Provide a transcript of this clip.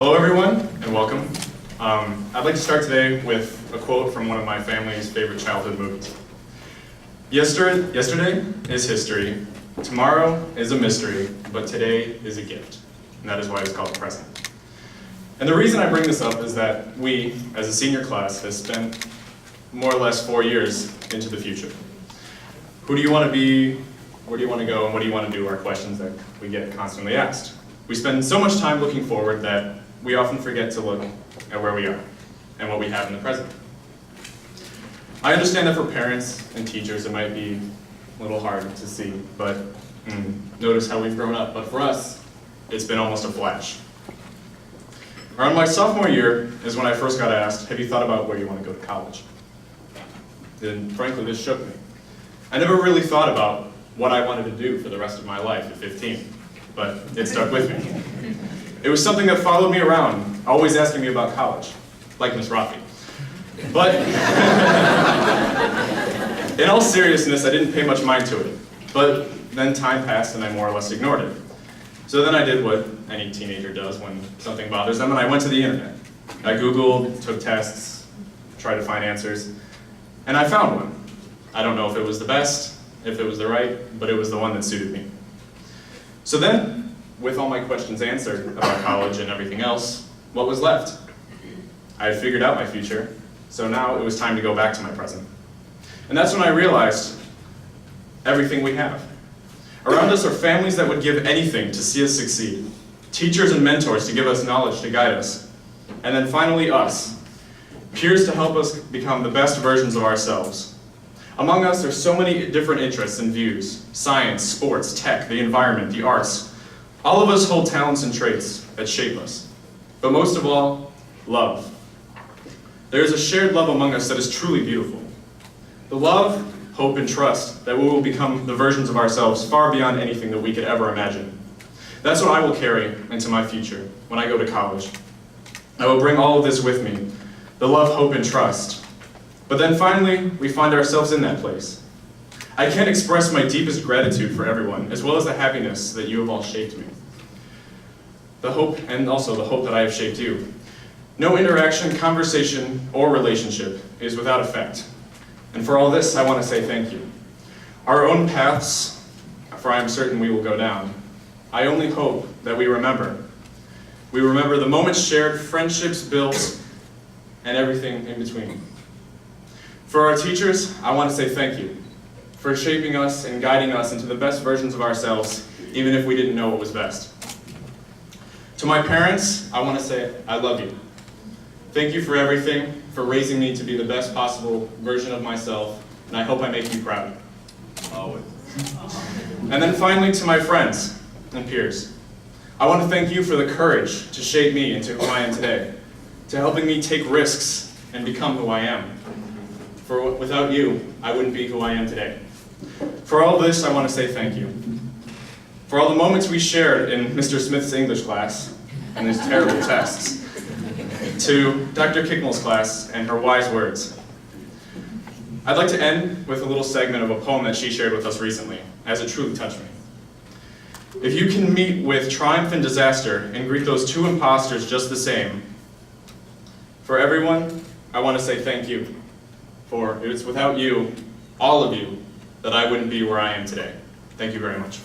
Hello everyone, and welcome. I'd like to start today with a quote from one of my family's favorite childhood movies. Yesterday is history, tomorrow is a mystery, but today is a gift. And that is why it's called the present. And the reason I bring this up is that we, as a senior class, have spent more or less 4 years into the future. Who do you want to be, where do you want to go, and what do you want to do are questions that we get constantly asked. We spend so much time looking forward that we often forget to look at where we are and what we have in the present. I understand that for parents and teachers it might be a little hard to see, but notice how we've grown up. But for us, it's been almost a flash. Around my sophomore year is when I first got asked, have you thought about where you want to go to college? And frankly, this shook me. I never really thought about what I wanted to do for the rest of my life at 15, but it stuck with me. It was something that followed me around, always asking me about college, like Miss Rafi. But in all seriousness, I didn't pay much mind to it. But then time passed and I more or less ignored it. So then I did what any teenager does when something bothers them, and I went to the internet. I Googled, took tests, tried to find answers, and I found one. I don't know if it was the best, if it was the right, but it was the one that suited me. So then, with all my questions answered about college and everything else, what was left? I had figured out my future, so now it was time to go back to my present. And that's when I realized everything we have. Around us are families that would give anything to see us succeed, teachers and mentors to give us knowledge to guide us, and then finally us, peers to help us become the best versions of ourselves. Among us are so many different interests and views: science, sports, tech, the environment, the arts. All of us hold talents and traits that shape us. But most of all, love. There is a shared love among us that is truly beautiful. The love, hope, and trust that we will become the versions of ourselves far beyond anything that we could ever imagine. That's what I will carry into my future when I go to college. I will bring all of this with me, the love, hope, and trust. But then finally, we find ourselves in that place. I can't express my deepest gratitude for everyone, as well as the happiness that you have all shaped me. The hope, and also the hope that I have shaped you. No interaction, conversation, or relationship is without effect. And for all this, I want to say thank you. Our own paths, for I am certain we will go down. I only hope that we remember. We remember the moments shared, friendships built, and everything in between. For our teachers, I want to say thank you for shaping us and guiding us into the best versions of ourselves, even if we didn't know what was best. To my parents, I want to say I love you. Thank you for everything, for raising me to be the best possible version of myself, and I hope I make you proud. Always. And then finally, to my friends and peers, I want to thank you for the courage to shape me into who I am today, to helping me take risks and become who I am. For without you, I wouldn't be who I am today. For all this, I want to say thank you. For all the moments we shared in Mr. Smith's English class and his terrible tests, to Dr. Kicknell's class and her wise words. I'd like to end with a little segment of a poem that she shared with us recently, as it truly touched me. If you can meet with triumph and disaster and greet those two imposters just the same, for everyone, I want to say thank you. For it's without you, all of you, that I wouldn't be where I am today. Thank you very much.